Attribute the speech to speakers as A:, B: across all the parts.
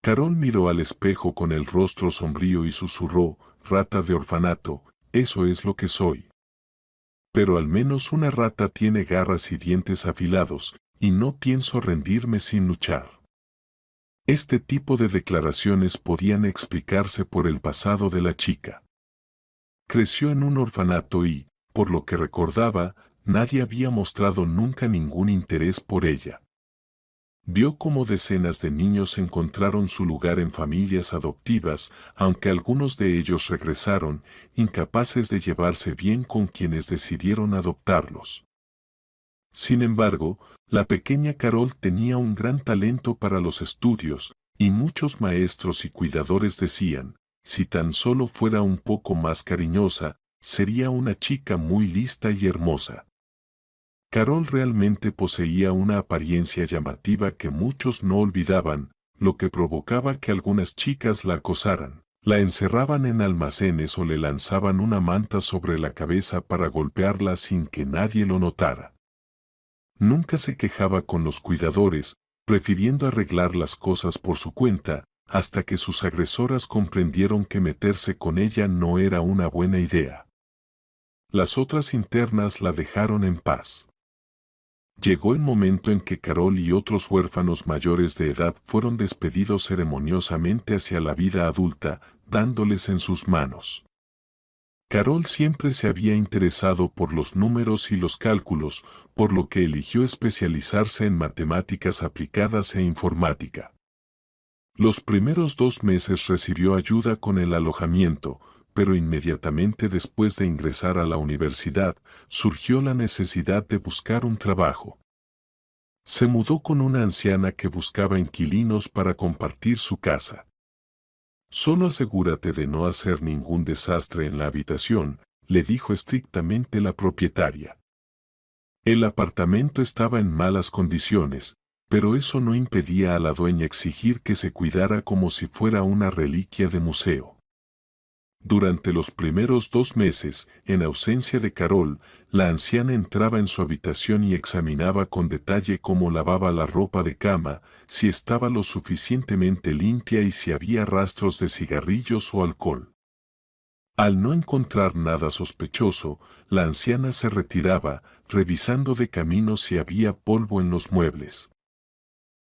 A: Carol miró al espejo con el rostro sombrío y susurró, rata de orfanato, eso es lo que soy. Pero al menos una rata tiene garras y dientes afilados, y no pienso rendirme sin luchar. Este tipo de declaraciones podían explicarse por el pasado de la chica. Creció en un orfanato y, por lo que recordaba, nadie había mostrado nunca ningún interés por ella. Vio cómo decenas de niños encontraron su lugar en familias adoptivas, aunque algunos de ellos regresaron, incapaces de llevarse bien con quienes decidieron adoptarlos. Sin embargo, la pequeña Carol tenía un gran talento para los estudios, y muchos maestros y cuidadores decían, si tan solo fuera un poco más cariñosa, sería una chica muy lista y hermosa. Carol realmente poseía una apariencia llamativa que muchos no olvidaban, lo que provocaba que algunas chicas la acosaran, la encerraban en almacenes o le lanzaban una manta sobre la cabeza para golpearla sin que nadie lo notara. Nunca se quejaba con los cuidadores, prefiriendo arreglar las cosas por su cuenta, hasta que sus agresoras comprendieron que meterse con ella no era una buena idea. Las otras internas la dejaron en paz. Llegó el momento en que Carol y otros huérfanos mayores de edad fueron despedidos ceremoniosamente hacia la vida adulta, dándoles en sus manos. Carol siempre se había interesado por los números y los cálculos, por lo que eligió especializarse en matemáticas aplicadas e informática. Los primeros 2 meses recibió ayuda con el alojamiento, pero inmediatamente después de ingresar a la universidad, surgió la necesidad de buscar un trabajo. Se mudó con una anciana que buscaba inquilinos para compartir su casa. Solo asegúrate de no hacer ningún desastre en la habitación, le dijo estrictamente la propietaria. El apartamento estaba en malas condiciones, pero eso no impedía a la dueña exigir que se cuidara como si fuera una reliquia de museo. Durante los primeros 2 meses, en ausencia de Carol, la anciana entraba en su habitación y examinaba con detalle cómo lavaba la ropa de cama, si estaba lo suficientemente limpia y si había rastros de cigarrillos o alcohol. Al no encontrar nada sospechoso, la anciana se retiraba, revisando de camino si había polvo en los muebles.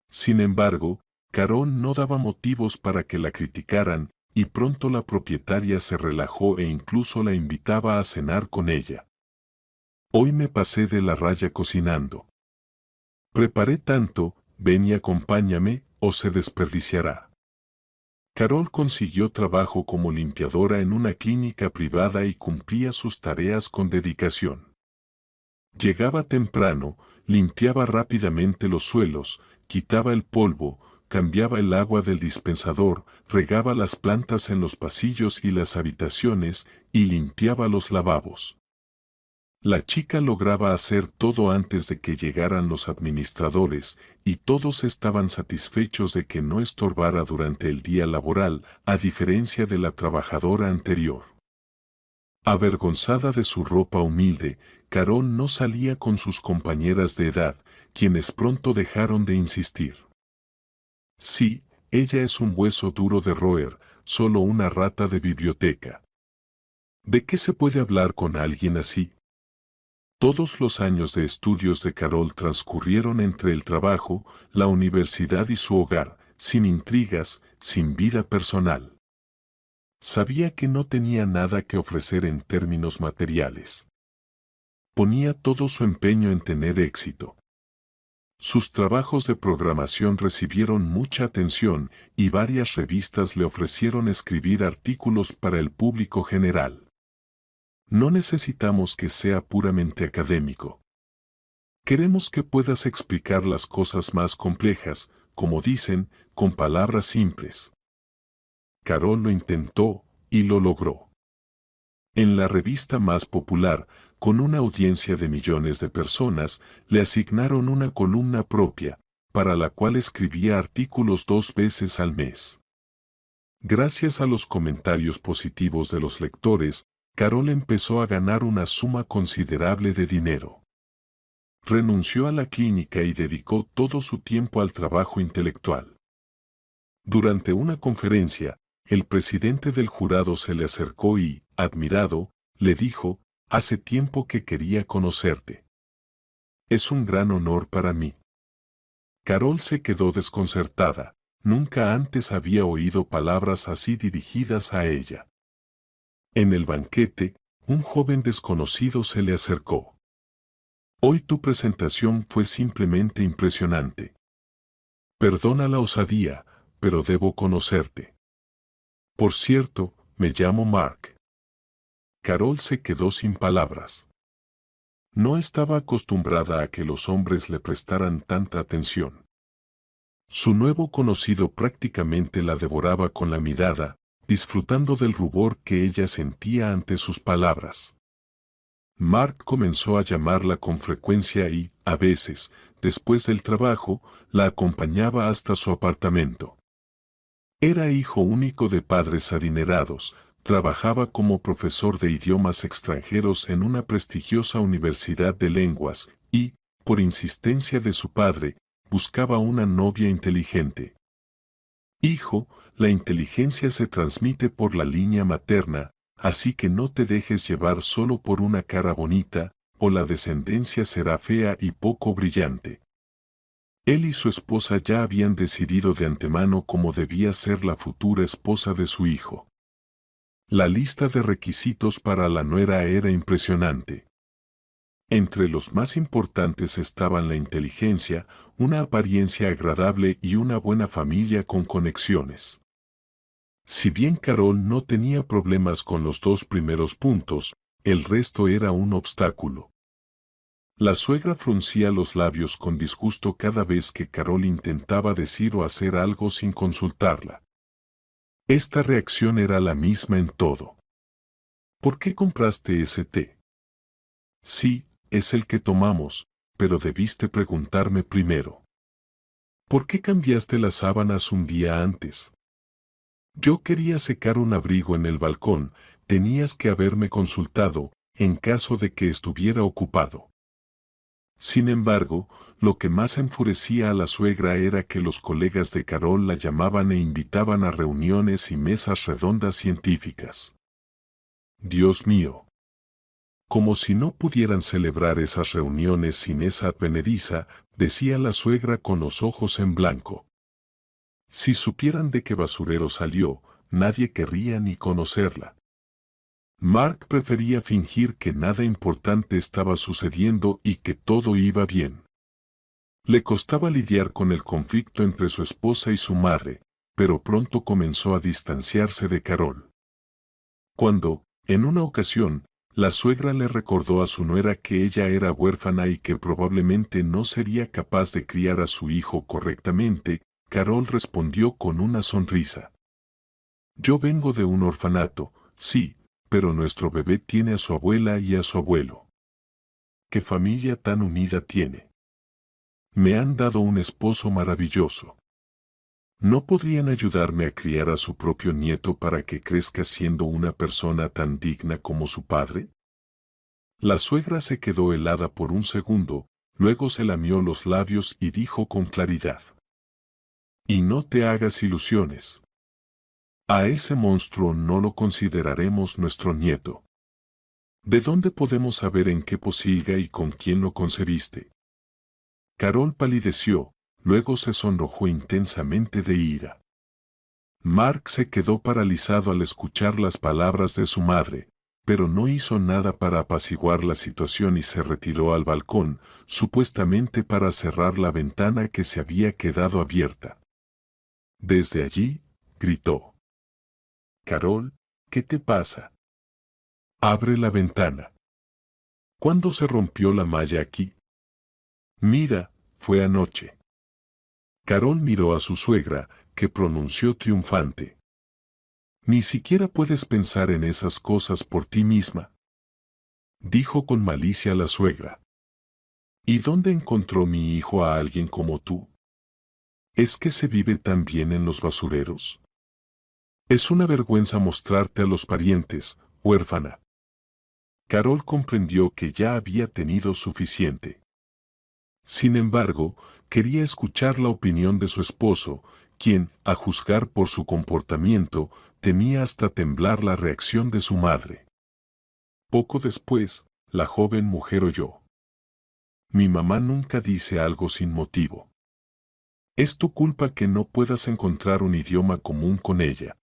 A: Sin embargo, Carol no daba motivos para que la criticaran, y pronto la propietaria se relajó e incluso la invitaba a cenar con ella. Hoy me pasé de la raya cocinando. Preparé tanto, ven y acompáñame, o se desperdiciará. Carol consiguió trabajo como limpiadora en una clínica privada y cumplía sus tareas con dedicación. Llegaba temprano, limpiaba rápidamente los suelos, quitaba el polvo, cambiaba el agua del dispensador, regaba las plantas en los pasillos y las habitaciones y limpiaba los lavabos. La chica lograba hacer todo antes de que llegaran los administradores, y todos estaban satisfechos de que no estorbara durante el día laboral, a diferencia de la trabajadora anterior. Avergonzada de su ropa humilde, Carol no salía con sus compañeras de edad, quienes pronto dejaron de insistir. Sí, ella es un hueso duro de roer, solo una rata de biblioteca. ¿De qué se puede hablar con alguien así? Todos los años de estudios de Carol transcurrieron entre el trabajo, la universidad y su hogar, sin intrigas, sin vida personal. Sabía que no tenía nada que ofrecer en términos materiales. Ponía todo su empeño en tener éxito. Sus trabajos de programación recibieron mucha atención y varias revistas le ofrecieron escribir artículos para el público general. No necesitamos que sea puramente académico. Queremos que puedas explicar las cosas más complejas, como dicen, con palabras simples. Carol lo intentó, y lo logró. En la revista más popular, con una audiencia de millones de personas, le asignaron una columna propia, para la cual escribía artículos 2 veces al mes. Gracias a los comentarios positivos de los lectores, Carol empezó a ganar una suma considerable de dinero. Renunció a la clínica y dedicó todo su tiempo al trabajo intelectual. Durante una conferencia, el presidente del jurado se le acercó y, admirado, le dijo: «Hace tiempo que quería conocerte. Es un gran honor para mí». Carol se quedó desconcertada. Nunca antes había oído palabras así dirigidas a ella. En el banquete, un joven desconocido se le acercó. «Hoy tu presentación fue simplemente impresionante. Perdona la osadía, pero debo conocerte. Por cierto, me llamo Mark». Carol se quedó sin palabras. No estaba acostumbrada a que los hombres le prestaran tanta atención. Su nuevo conocido prácticamente la devoraba con la mirada, disfrutando del rubor que ella sentía ante sus palabras. Mark comenzó a llamarla con frecuencia y, a veces, después del trabajo, la acompañaba hasta su apartamento. Era hijo único de padres adinerados, trabajaba como profesor de idiomas extranjeros en una prestigiosa universidad de lenguas y, por insistencia de su padre, buscaba una novia inteligente. «Hijo, la inteligencia se transmite por la línea materna, así que no te dejes llevar solo por una cara bonita, o la descendencia será fea y poco brillante». Él y su esposa ya habían decidido de antemano cómo debía ser la futura esposa de su hijo. La lista de requisitos para la nuera era impresionante. Entre los más importantes estaban la inteligencia, una apariencia agradable y una buena familia con conexiones. Si bien Carol no tenía problemas con los dos primeros puntos, el resto era un obstáculo. La suegra fruncía los labios con disgusto cada vez que Carol intentaba decir o hacer algo sin consultarla. Esta reacción era la misma en todo. «¿Por qué compraste ese té?» «Sí, es el que tomamos, pero debiste preguntarme primero». «¿Por qué cambiaste las sábanas un día antes?» «Yo quería secar un abrigo en el balcón, tenías que haberme consultado, en caso de que estuviera ocupado». Sin embargo, lo que más enfurecía a la suegra era que los colegas de Carol la llamaban e invitaban a reuniones y mesas redondas científicas. Dios mío. Como si no pudieran celebrar esas reuniones sin esa advenediza, decía la suegra con los ojos en blanco. Si supieran de qué basurero salió, nadie querría ni conocerla. Mark prefería fingir que nada importante estaba sucediendo y que todo iba bien. Le costaba lidiar con el conflicto entre su esposa y su madre, pero pronto comenzó a distanciarse de Carol. Cuando, en una ocasión, la suegra le recordó a su nuera que ella era huérfana y que probablemente no sería capaz de criar a su hijo correctamente, Carol respondió con una sonrisa. «Yo vengo de un orfanato, sí, pero nuestro bebé tiene a su abuela y a su abuelo. ¡Qué familia tan unida tiene! Me han dado un esposo maravilloso. ¿No podrían ayudarme a criar a su propio nieto para que crezca siendo una persona tan digna como su padre?» La suegra se quedó helada por un segundo, luego se lamió los labios y dijo con claridad. «Y no te hagas ilusiones. A ese monstruo no lo consideraremos nuestro nieto. ¿De dónde podemos saber en qué posilga y con quién lo concebiste?» Carol palideció, luego se sonrojó intensamente de ira. Mark se quedó paralizado al escuchar las palabras de su madre, pero no hizo nada para apaciguar la situación y se retiró al balcón, supuestamente para cerrar la ventana que se había quedado abierta. Desde allí, gritó. «Carol, ¿qué te pasa? Abre la ventana». «¿Cuándo se rompió la malla aquí?» «Mira, fue anoche». Carol miró a su suegra, que pronunció triunfante. «Ni siquiera puedes pensar en esas cosas por ti misma», dijo con malicia la suegra. «¿Y dónde encontró mi hijo a alguien como tú? ¿Es que se vive tan bien en los basureros? Es una vergüenza mostrarte a los parientes, huérfana». Carol comprendió que ya había tenido suficiente. Sin embargo, quería escuchar la opinión de su esposo, quien, a juzgar por su comportamiento, temía hasta temblar la reacción de su madre. Poco después, la joven mujer oyó: mi mamá nunca dice algo sin motivo. Es tu culpa que no puedas encontrar un idioma común con ella.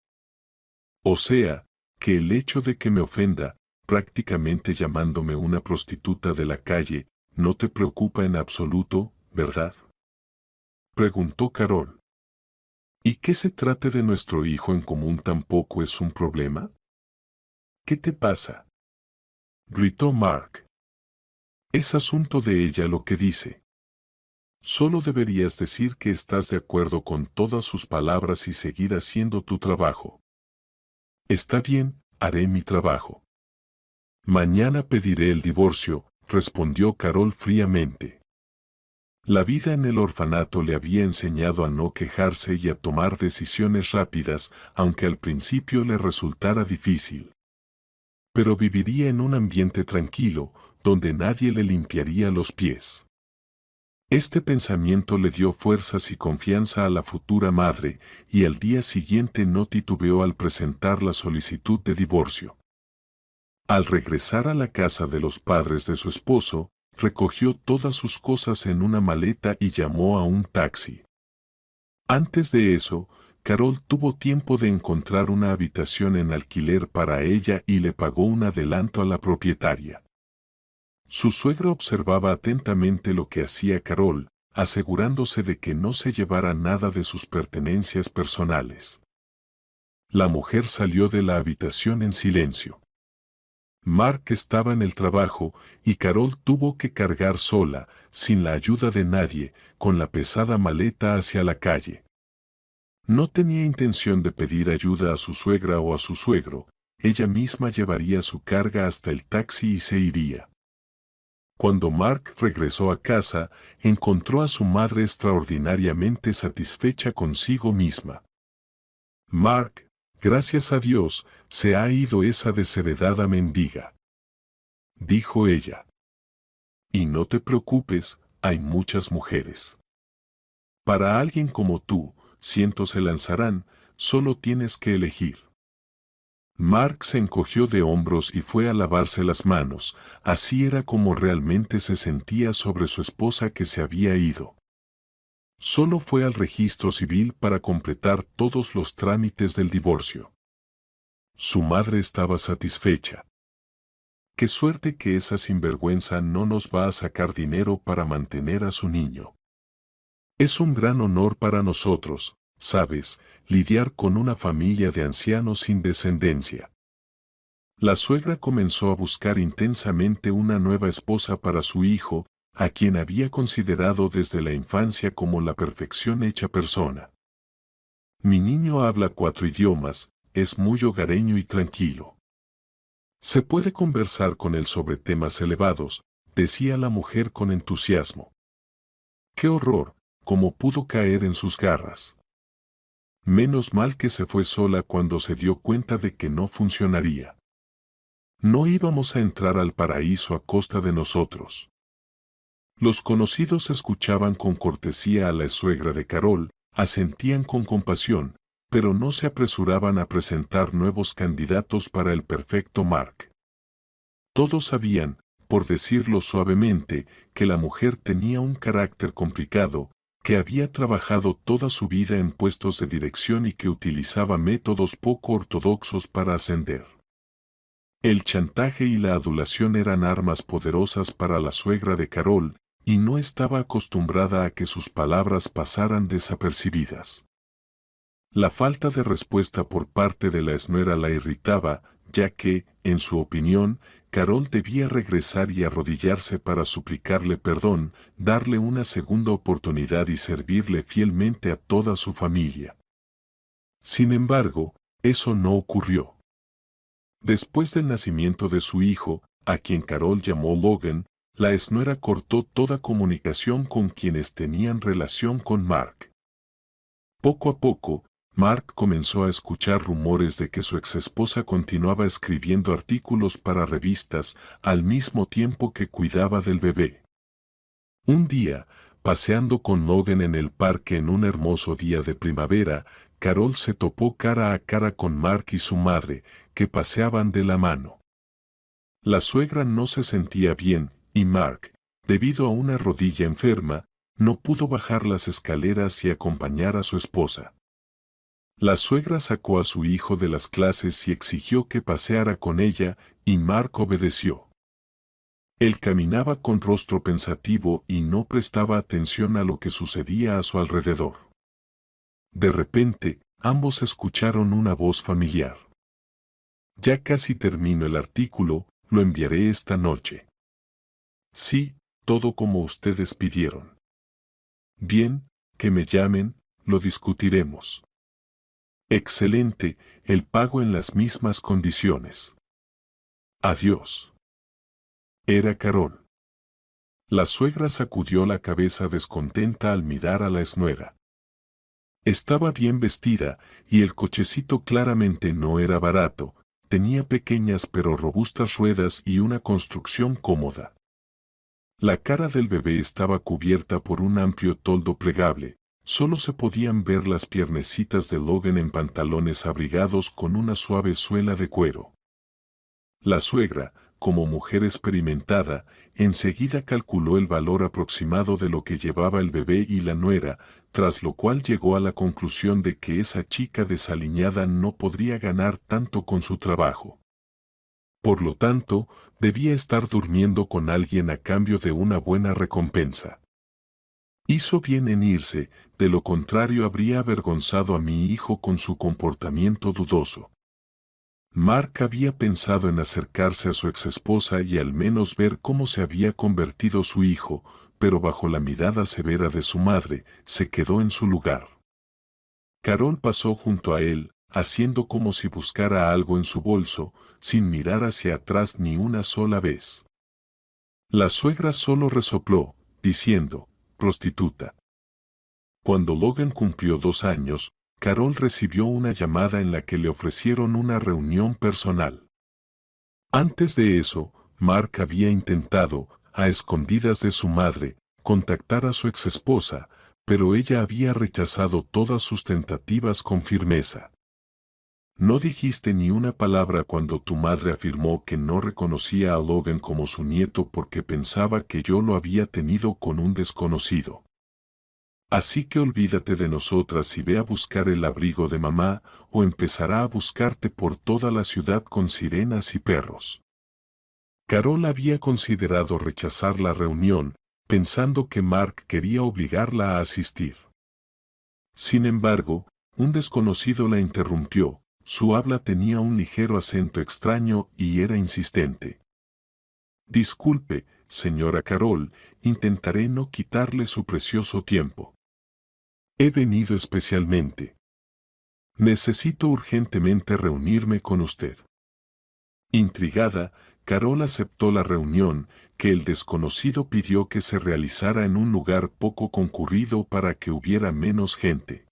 A: O sea, que el hecho de que me ofenda, prácticamente llamándome una prostituta de la calle, no te preocupa en absoluto, ¿verdad?, preguntó Carol. ¿Y que se trate de nuestro hijo en común tampoco es un problema? ¿Qué te pasa?, gritó Mark. Es asunto de ella lo que dice. Solo deberías decir que estás de acuerdo con todas sus palabras y seguir haciendo tu trabajo. Está bien, haré mi trabajo. Mañana pediré el divorcio, respondió Carol fríamente. La vida en el orfanato le había enseñado a no quejarse y a tomar decisiones rápidas, aunque al principio le resultara difícil. Pero viviría en un ambiente tranquilo, donde nadie le limpiaría los pies. Este pensamiento le dio fuerzas y confianza a la futura madre, y al día siguiente no titubeó al presentar la solicitud de divorcio. Al regresar a la casa de los padres de su esposo, recogió todas sus cosas en una maleta y llamó a un taxi. Antes de eso, Carol tuvo tiempo de encontrar una habitación en alquiler para ella y le pagó un adelanto a la propietaria. Su suegra observaba atentamente lo que hacía Carol, asegurándose de que no se llevara nada de sus pertenencias personales. La mujer salió de la habitación en silencio. Mark estaba en el trabajo y Carol tuvo que cargar sola, sin la ayuda de nadie, con la pesada maleta hacia la calle. No tenía intención de pedir ayuda a su suegra o a su suegro, ella misma llevaría su carga hasta el taxi y se iría. Cuando Mark regresó a casa, encontró a su madre extraordinariamente satisfecha consigo misma. Mark, gracias a Dios, se ha ido esa desheredada mendiga, dijo ella. Y no te preocupes, hay muchas mujeres. Para alguien como tú, cientos se lanzarán, solo tienes que elegir. Mark se encogió de hombros y fue a lavarse las manos, así era como realmente se sentía sobre su esposa que se había ido. Solo fue al registro civil para completar todos los trámites del divorcio. Su madre estaba satisfecha. Qué suerte que esa sinvergüenza no nos va a sacar dinero para mantener a su niño. Es un gran honor para nosotros, ¿sabes?, lidiar con una familia de ancianos sin descendencia. La suegra comenzó a buscar intensamente una nueva esposa para su hijo, a quien había considerado desde la infancia como la perfección hecha persona. Mi niño habla 4 idiomas, es muy hogareño y tranquilo. Se puede conversar con él sobre temas elevados, decía la mujer con entusiasmo. ¡Qué horror! ¿Cómo pudo caer en sus garras? Menos mal que se fue sola cuando se dio cuenta de que no funcionaría. No íbamos a entrar al paraíso a costa de nosotros. Los conocidos escuchaban con cortesía a la suegra de Carol, asentían con compasión, pero no se apresuraban a presentar nuevos candidatos para el perfecto Mark. Todos sabían, por decirlo suavemente, que la mujer tenía un carácter complicado, que había trabajado toda su vida en puestos de dirección y que utilizaba métodos poco ortodoxos para ascender. El chantaje y la adulación eran armas poderosas para la suegra de Carol, y no estaba acostumbrada a que sus palabras pasaran desapercibidas. La falta de respuesta por parte de la esnuera la irritaba, ya que, en su opinión, Carol debía regresar y arrodillarse para suplicarle perdón, darle una segunda oportunidad y servirle fielmente a toda su familia. Sin embargo, eso no ocurrió. Después del nacimiento de su hijo, a quien Carol llamó Logan, la esnuera cortó toda comunicación con quienes tenían relación con Mark. Poco a poco, Mark comenzó a escuchar rumores de que su exesposa continuaba escribiendo artículos para revistas al mismo tiempo que cuidaba del bebé. Un día, Paseando con Logan en el parque en un hermoso día de primavera, Carol se topó cara a cara con Mark y su madre, que paseaban de la mano. La suegra no se sentía bien, y Mark, debido a una rodilla enferma, no pudo bajar las escaleras y acompañar a su esposa. La suegra sacó a su hijo de las clases y exigió que paseara con ella, y Mark obedeció. Él caminaba con rostro pensativo y no prestaba atención a lo que sucedía a su alrededor. De repente, ambos escucharon una voz familiar. Ya casi termino el artículo, lo enviaré esta noche. Sí, todo como ustedes pidieron. Bien, que me llamen, lo discutiremos. Excelente, el pago en las mismas condiciones. Adiós. Era Carol. La suegra sacudió la cabeza descontenta al mirar a la esnuera. Estaba bien vestida, y el cochecito claramente no era barato, tenía pequeñas pero robustas ruedas y una construcción cómoda. La cara del bebé estaba cubierta por un amplio toldo plegable, solo se podían ver las piernecitas de Logan en pantalones abrigados con una suave suela de cuero. La suegra, como mujer experimentada, enseguida calculó el valor aproximado de lo que llevaba el bebé y la nuera, tras lo cual llegó a la conclusión de que esa chica desaliñada no podría ganar tanto con su trabajo. Por lo tanto, debía estar durmiendo con alguien a cambio de una buena recompensa. Hizo bien en irse, de lo contrario habría avergonzado a mi hijo con su comportamiento dudoso. Mark había pensado en acercarse a su exesposa y al menos ver cómo se había convertido su hijo, pero bajo la mirada severa de su madre, se quedó en su lugar. Carol pasó junto a él, haciendo como si buscara algo en su bolso, sin mirar hacia atrás ni una sola vez. La suegra solo resopló, diciendo, prostituta. Cuando Logan cumplió 2 años, Carol recibió una llamada en la que le ofrecieron una reunión personal. Antes de eso, Mark había intentado, a escondidas de su madre, contactar a su exesposa, pero ella había rechazado todas sus tentativas con firmeza. No dijiste ni una palabra cuando tu madre afirmó que no reconocía a Logan como su nieto porque pensaba que yo lo había tenido con un desconocido. Así que olvídate de nosotras y ve a buscar el abrigo de mamá, o empezará a buscarte por toda la ciudad con sirenas y perros. Carol había considerado rechazar la reunión, pensando que Mark quería obligarla a asistir. Sin embargo, un desconocido la interrumpió, su habla tenía un ligero acento extraño y era insistente. Disculpe, señora Carol, intentaré no quitarle su precioso tiempo. He venido especialmente. Necesito urgentemente reunirme con usted. Intrigada, Carol aceptó la reunión, que el desconocido pidió que se realizara en un lugar poco concurrido para que hubiera menos gente.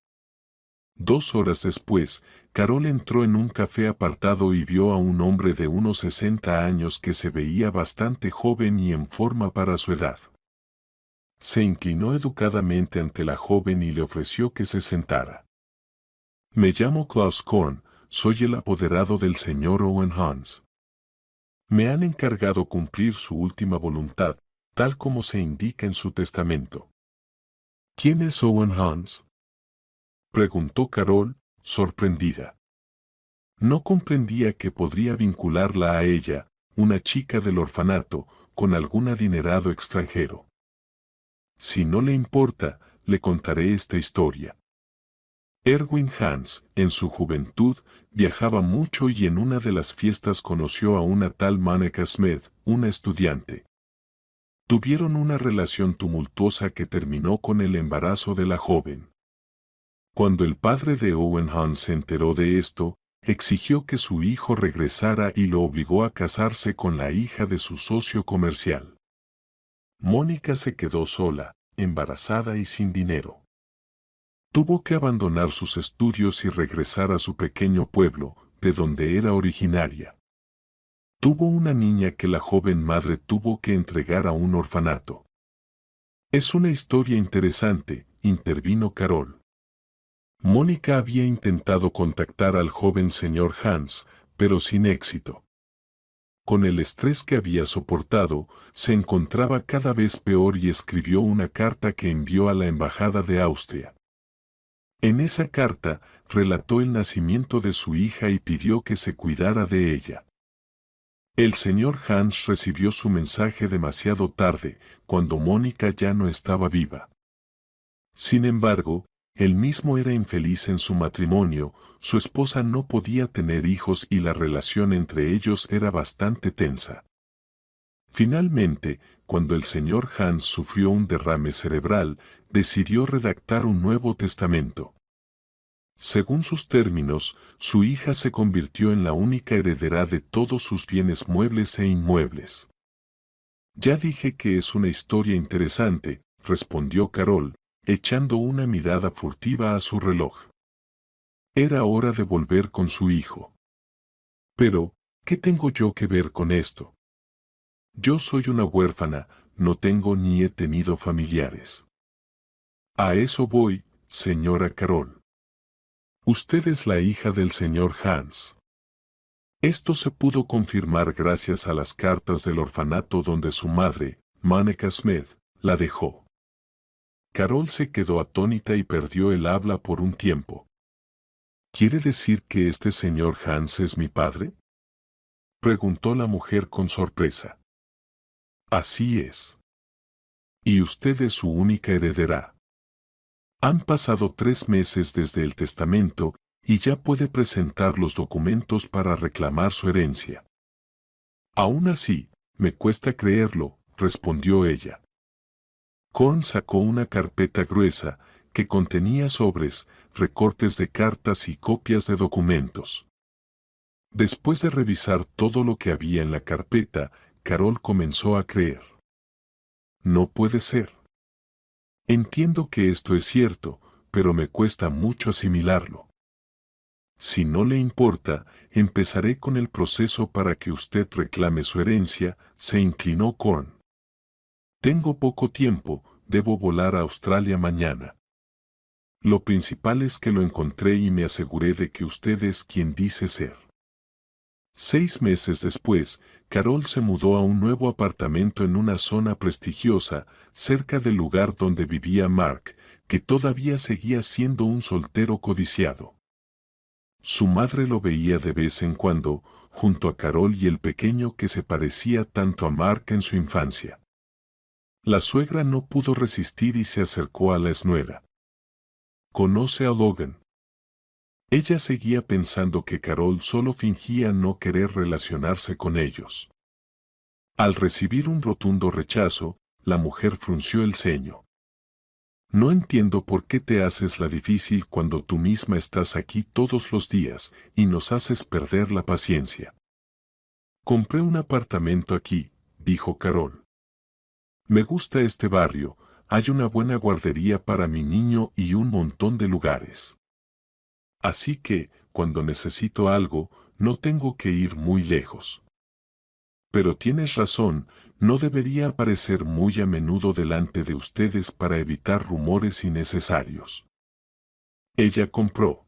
A: 2 horas después, Carol entró en un café apartado y vio a un hombre de unos 60 años que se veía bastante joven y en forma para su edad. Se inclinó educadamente ante la joven y le ofreció que se sentara. Me llamo Klaus Korn, soy el apoderado del señor Owen Hans. Me han encargado cumplir su última voluntad, tal como se indica en su testamento. ¿Quién es Owen Hans?, preguntó Carol, sorprendida. No comprendía que podría vincularla a ella, una chica del orfanato, con algún adinerado extranjero. Si no le importa, le contaré esta historia. Erwin Hans, en su juventud, viajaba mucho y en una de las fiestas conoció a una tal Monica Smith, una estudiante. Tuvieron una relación tumultuosa que terminó con el embarazo de la joven. Cuando el padre de Owen Hans se enteró de esto, exigió que su hijo regresara y lo obligó a casarse con la hija de su socio comercial. Mónica se quedó sola, embarazada y sin dinero. Tuvo que abandonar sus estudios y regresar a su pequeño pueblo, de donde era originaria. Tuvo una niña que la joven madre tuvo que entregar a un orfanato. Es una historia interesante, intervino Carol. Mónica había intentado contactar al joven señor Hans, pero sin éxito. Con el estrés que había soportado, se encontraba cada vez peor y escribió una carta que envió a la embajada de Austria. En esa carta, relató el nacimiento de su hija y pidió que se cuidara de ella. El señor Hans recibió su mensaje demasiado tarde, cuando Mónica ya no estaba viva. Sin embargo, él mismo era infeliz en su matrimonio, su esposa no podía tener hijos y la relación entre ellos era bastante tensa. Finalmente, cuando el señor Hans sufrió un derrame cerebral, decidió redactar un Nuevo Testamento. Según sus términos, su hija se convirtió en la única heredera de todos sus bienes muebles e inmuebles. Ya dije que es una historia interesante, respondió Carol, echando una mirada furtiva a su reloj. Era hora de volver con su hijo. Pero, ¿qué tengo yo que ver con esto? Yo soy una huérfana, no tengo ni he tenido familiares. A eso voy, señora Carol. Usted es la hija del señor Hans. Esto se pudo confirmar gracias a las cartas del orfanato donde su madre, Monica Smith, la dejó. Carol se quedó atónita y perdió el habla por un tiempo. ¿Quiere decir que este señor Hans es mi padre? Preguntó la mujer con sorpresa. Así es. Y usted es su única heredera. Han pasado 3 meses desde el testamento y ya puede presentar los documentos para reclamar su herencia. Aún así, me cuesta creerlo, respondió ella. Korn sacó una carpeta gruesa que contenía sobres, recortes de cartas y copias de documentos. Después de revisar todo lo que había en la carpeta, Carol comenzó a creer. No puede ser. Entiendo que esto es cierto, pero me cuesta mucho asimilarlo. Si no le importa, empezaré con el proceso para que usted reclame su herencia, se inclinó Korn. Tengo poco tiempo, debo volar a Australia mañana. Lo principal es que lo encontré y me aseguré de que usted es quien dice ser. 6 meses después, Carol se mudó a un nuevo apartamento en una zona prestigiosa, cerca del lugar donde vivía Mark, que todavía seguía siendo un soltero codiciado. Su madre lo veía de vez en cuando, junto a Carol y el pequeño que se parecía tanto a Mark en su infancia. La suegra no pudo resistir y se acercó a la esnuera. ¿Conoce a Logan? Ella seguía pensando que Carol solo fingía no querer relacionarse con ellos. Al recibir un rotundo rechazo, la mujer frunció el ceño. No entiendo por qué te haces la difícil cuando tú misma estás aquí todos los días y nos haces perder la paciencia. Compré un apartamento aquí, dijo Carol. Me gusta este barrio, hay una buena guardería para mi niño y un montón de lugares. Así que, cuando necesito algo, no tengo que ir muy lejos. Pero tienes razón, no debería aparecer muy a menudo delante de ustedes para evitar rumores innecesarios. Ella compró.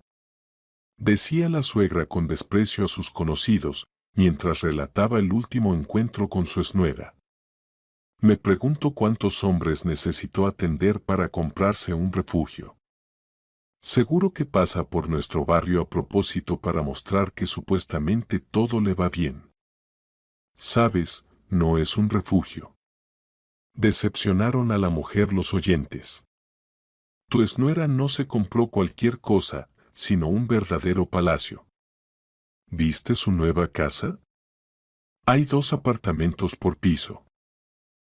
A: Decía la suegra con desprecio a sus conocidos, mientras relataba el último encuentro con su esnuera. Me pregunto cuántos hombres necesitó atender para comprarse un refugio. Seguro que pasa por nuestro barrio a propósito para mostrar que supuestamente todo le va bien. Sabes, no es un refugio. Decepcionaron a la mujer los oyentes. Tu esnuera no se compró cualquier cosa, sino un verdadero palacio. ¿Viste su nueva casa? Hay 2 apartamentos por piso.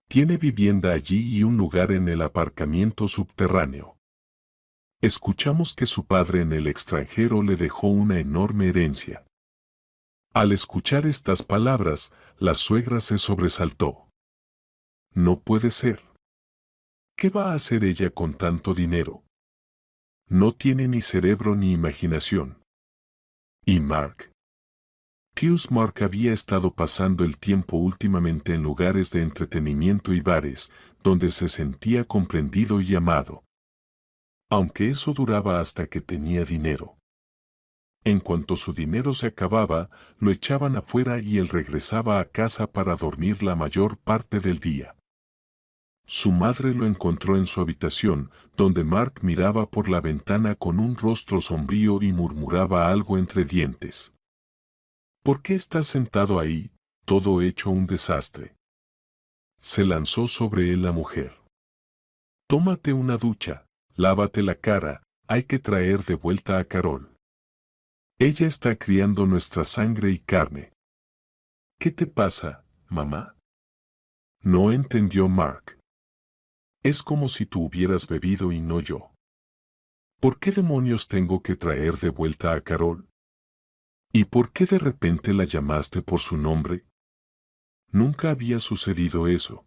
A: Tiene vivienda allí y un lugar en el aparcamiento subterráneo. Escuchamos que su padre en el extranjero le dejó una enorme herencia. Al escuchar estas palabras, la suegra se sobresaltó. No puede ser. ¿Qué va a hacer ella con tanto dinero? No tiene ni cerebro ni imaginación. ¿Y Mark? Pius Mark había estado pasando el tiempo últimamente en lugares de entretenimiento y bares, donde se sentía comprendido y amado. Aunque eso duraba hasta que tenía dinero. En cuanto su dinero se acababa, lo echaban afuera y él regresaba a casa para dormir la mayor parte del día. Su madre lo encontró en su habitación, donde Mark miraba por la ventana con un rostro sombrío y murmuraba algo entre dientes. ¿Por qué estás sentado ahí, todo hecho un desastre? Se lanzó sobre él la mujer. Tómate una ducha, lávate la cara, hay que traer de vuelta a Carol. Ella está criando nuestra sangre y carne. ¿Qué te pasa, mamá? No entendió Mark. Es como si tú hubieras bebido y no yo. ¿Por qué demonios tengo que traer de vuelta a Carol? ¿Y por qué de repente la llamaste por su nombre? Nunca había sucedido eso.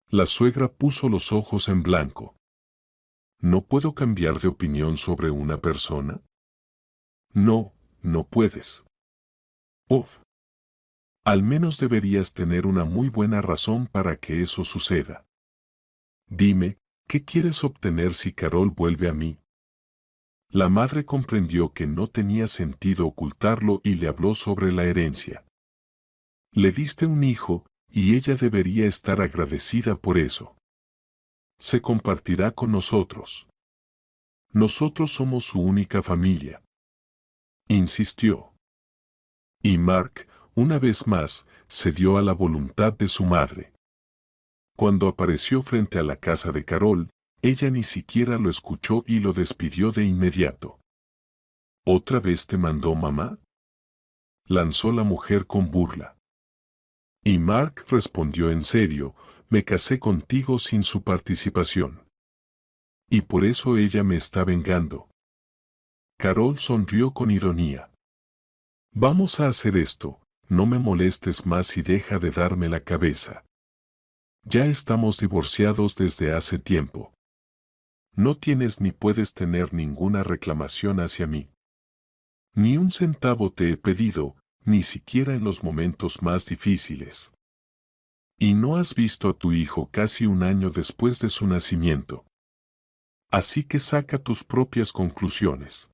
A: La suegra puso los ojos en blanco. ¿No puedo cambiar de opinión sobre una persona? No, no puedes. Uf. Al menos deberías tener una muy buena razón para que eso suceda. Dime, ¿qué quieres obtener si Carol vuelve a mí? La madre comprendió que no tenía sentido ocultarlo y le habló sobre la herencia. Le diste un hijo, y ella debería estar agradecida por eso. Se compartirá con nosotros. Nosotros somos su única familia. Insistió. Y Mark, una vez más, cedió a la voluntad de su madre. Cuando apareció frente a la casa de Carol, ella ni siquiera lo escuchó y lo despidió de inmediato. ¿Otra vez te mandó mamá?, lanzó la mujer con burla. Y Mark respondió en serio, me casé contigo sin su participación. Y por eso ella me está vengando. Carol sonrió con ironía. Vamos a hacer esto, no me molestes más y deja de darme la cabeza. Ya estamos divorciados desde hace tiempo. No tienes ni puedes tener ninguna reclamación hacia mí. Ni un centavo te he pedido, ni siquiera en los momentos más difíciles. Y no has visto a tu hijo casi un año después de su nacimiento. Así que saca tus propias conclusiones.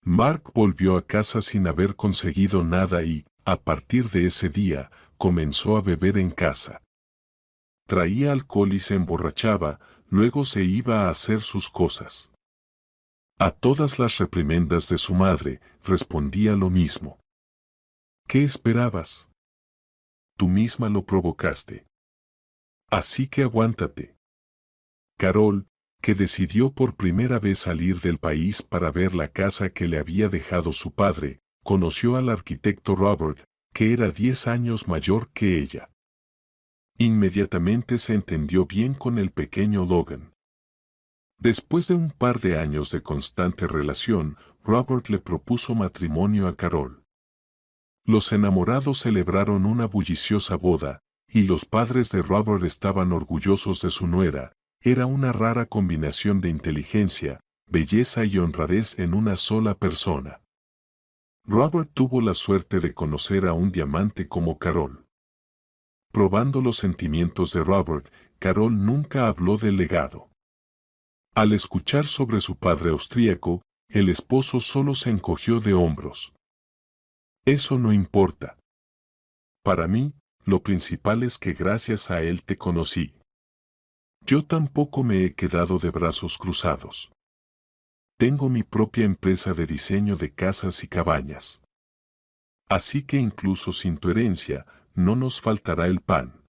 A: Mark volvió a casa sin haber conseguido nada y, a partir de ese día, comenzó a beber en casa. Traía alcohol y se emborrachaba, luego se iba a hacer sus cosas. A todas las reprimendas de su madre, respondía lo mismo. ¿Qué esperabas? Tú misma lo provocaste. Así que aguántate. Carol, que decidió por primera vez salir del país para ver la casa que le había dejado su padre, conoció al arquitecto Robert, que era 10 años mayor que ella. Inmediatamente se entendió bien con el pequeño Logan. Después de un par de años de constante relación, Robert le propuso matrimonio a Carol. Los enamorados celebraron una bulliciosa boda, y los padres de Robert estaban orgullosos de su nuera. Era una rara combinación de inteligencia, belleza y honradez en una sola persona. Robert tuvo la suerte de conocer a un diamante como Carol. Probando los sentimientos de Robert, Carol nunca habló del legado. Al escuchar sobre su padre austríaco, el esposo solo se encogió de hombros. Eso no importa. Para mí, lo principal es que gracias a él te conocí. Yo tampoco me he quedado de brazos cruzados. Tengo mi propia empresa de diseño de casas y cabañas. Así que incluso sin tu herencia, no nos faltará el pan.